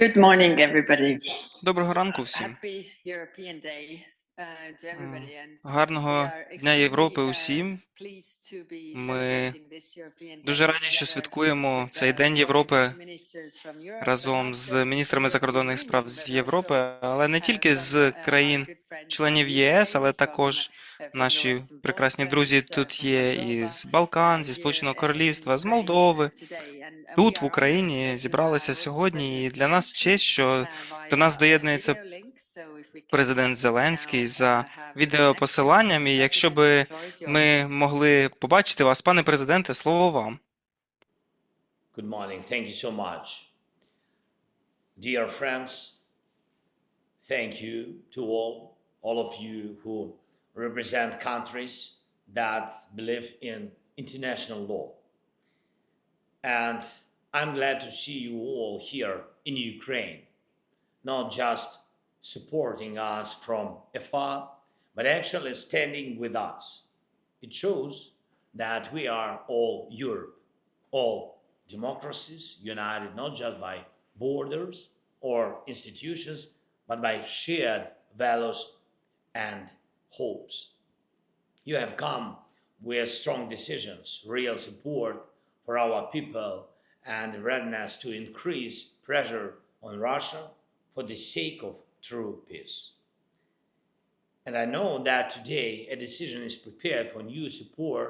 Good morning, everybody. Доброго ранку всім. Happy European Day to everybody. And we Гарного are Дня Європи extremely усім. pleased to be Ми celebrating this European дуже Day раді, що together святкуємо with цей the День foreign Європи ministers from Europe, but разом not з just міністрами the European закордонних справ Union, з but Європи, also але не тільки з from our країн good friends from членів ЄС, але UK, також from the наші Western прекрасні друзі Balkans, тут from є Moldova, із Балкан, зі here Сполученого in Королівства, з Ukraine Молдови. today. And we Тут, в are honored Україні, to зібралися listen сьогодні, і President для нас Zelensky честь, що до via нас доєднується video link. So if we can президент Зеленський now за have a connection. відеопосиланням. І якщо President, би the floor is ми yours. могли побачити вас, пане президенте, слово вам. Good morning. Thank you so much. Dear friends, thank you to all of you who represent countries that believe in international law. And I'm glad to see you all here in Ukraine, not just supporting us from afar, but actually standing with us. It shows that we are all Europe, all democracies united not just by borders or institutions, but by shared values and hopes. You have come with strong decisions, real support for our people, and readiness to increase pressure on Russia for the sake of true peace. And I know that today a decision is prepared for new support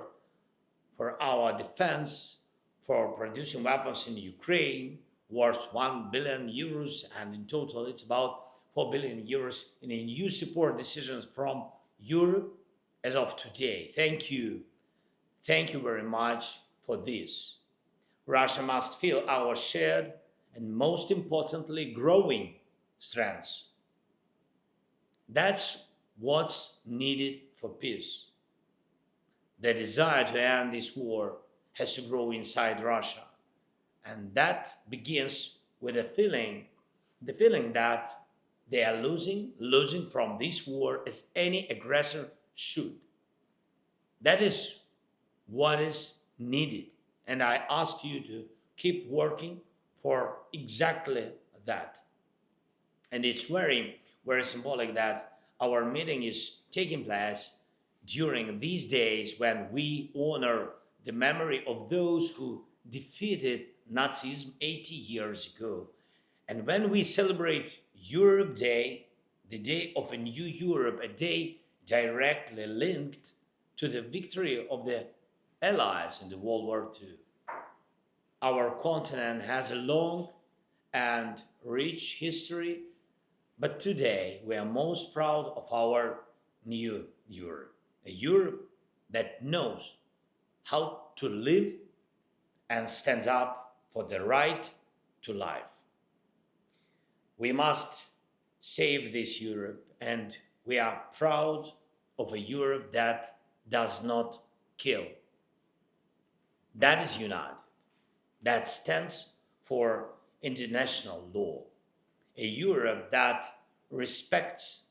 for our defense, for producing weapons in Ukraine, worth 1 billion euros, and in total it's about 4 billion euros in a new support decisions from Europe as of today. Thank you. Thank you very much for this. Russia must feel our shared and most importantly growing strengths. That's what's needed for peace. The desire to end this war has to grow inside Russia. And that begins with the feeling that they are losing from this war as any aggressor should. That is what is needed. And I ask you to keep working for exactly that. And it's very, very symbolic that our meeting is taking place during these days when we honor the memory of those who defeated Nazism 80 years ago. And when we celebrate Europe Day, the day of a new Europe, a day directly linked to the victory of the Allies in the World War II. Our continent has a long and rich history, but today we are most proud of our new Europe, a Europe that knows how to live and stands up for the right to life. We must save this Europe, and we are proud of a Europe that does not kill. That is united, that stands for international law, a Europe that respects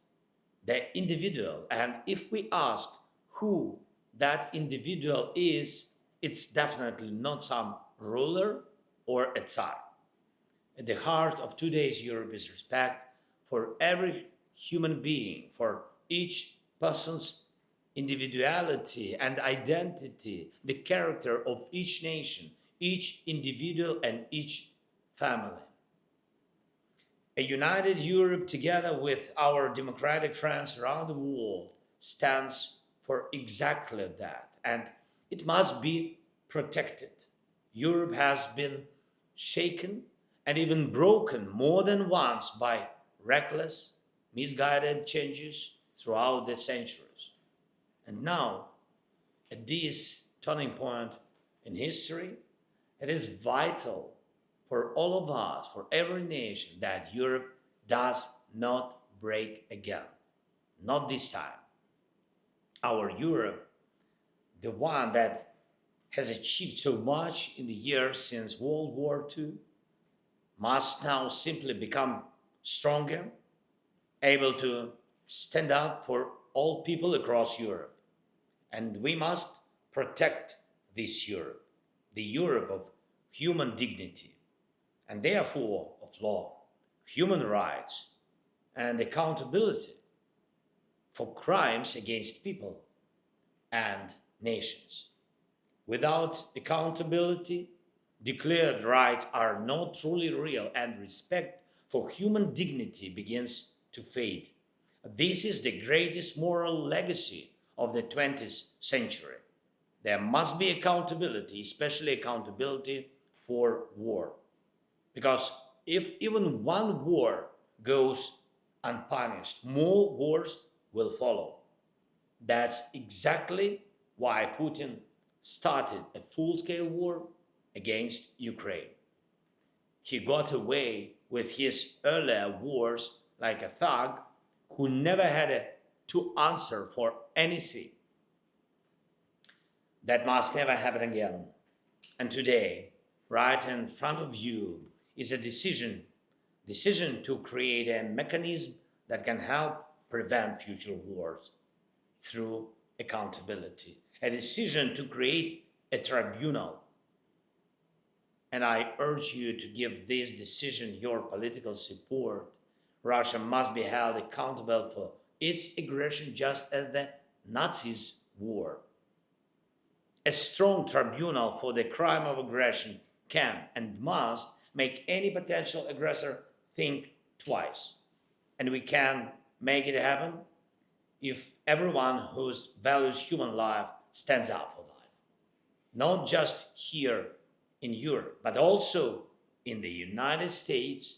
the individual. And if we ask who that individual is, it's definitely not some ruler or a tsar. At the heart of today's Europe is respect for every human being, for each person's individuality and identity, the character of each nation, each individual and each family. A united Europe together with our democratic friends around the world stands for exactly that, and it must be protected. Europe has been shaken and even broken more than once by reckless, misguided changes throughout the centuries. And now, at this turning point in history, it is vital for all of us, for every nation, that Europe does not break again. Not this time. Our Europe, the one that has achieved so much in the years since World War II, must now simply become stronger, able to stand up for all people across Europe. And we must protect this Europe, the Europe of human dignity, and therefore of law. human rights and accountability for crimes against people and nations. Without accountability, declared rights are not truly real, and respect for human dignity begins to fade. This is the greatest moral legacy of the 20th century. There must be accountability, especially accountability for war. Because if even one war goes unpunished, more wars will follow. That's exactly why Putin started a full-scale war against Ukraine. He got away with his earlier wars like a thug who never had to answer for anything. That must never happen again. And today, right in front of you, is a decision to create a mechanism that can help prevent future wars through accountability. A decision to create a tribunal. And I urge you to give this decision your political support. Russia must be held accountable for its aggression just as the Nazis were. A strong tribunal for the crime of aggression can and must make any potential aggressor think twice. And we can make it happen if everyone who values human life stands up for life. Not just here in Europe, but also in the United States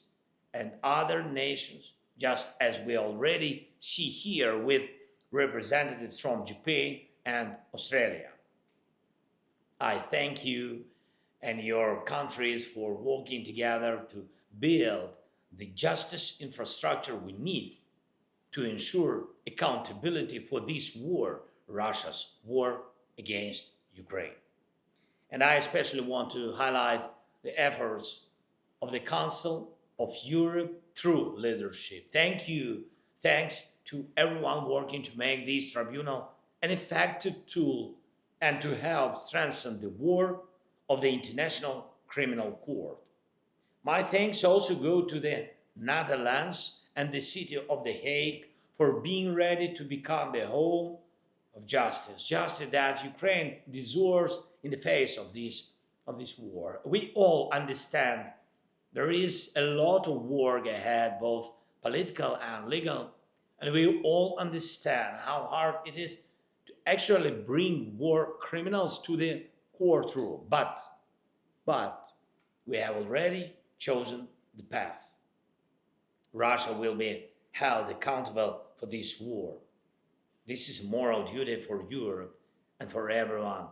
and other nations, just as we already see here with representatives from Japan and Australia. I thank you and your countries for working together to build the justice infrastructure we need to ensure accountability for this war, Russia's war against Ukraine. And I especially want to highlight the efforts of the Council of Europe through leadership. Thank you. Thanks to everyone working to make this tribunal an effective tool and to help strengthen the work of the International Criminal Court. My thanks also go to the Netherlands and the city of The Hague for being ready to become the home of justice, justice that Ukraine deserves in the face of this war. We all understand there is a lot of work ahead, both political and legal, and we all understand how hard it is to actually bring war criminals to the courtroom. But we have already chosen the path. Russia will be held accountable for this war. This is a moral duty for Europe and for everyone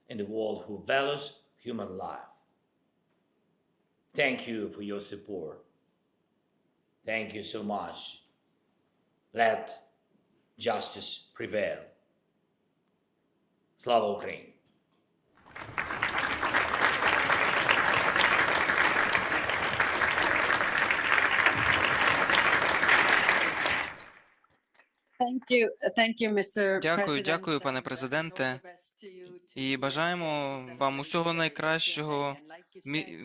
in the world who values human life. Thank you for your support. Thank you so much. Let justice prevail. Slava Ukraini! Дякую, пане президенте. І бажаємо вам усього найкращого.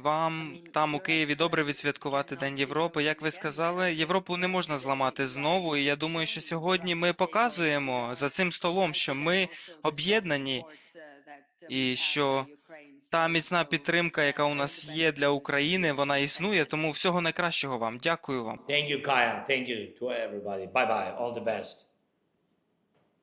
Вам там у Києві добре відсвяткувати День Європи. Як ви сказали, Європу не можна зламати знову. І я думаю, що сьогодні ми показуємо за цим столом, що ми об'єднані і що та міцна підтримка, яка у нас є для України, вона існує. Тому всього найкращого вам. Дякую вам. Thank you, Kaya. Thank you to everybody. Bye-bye. All the best.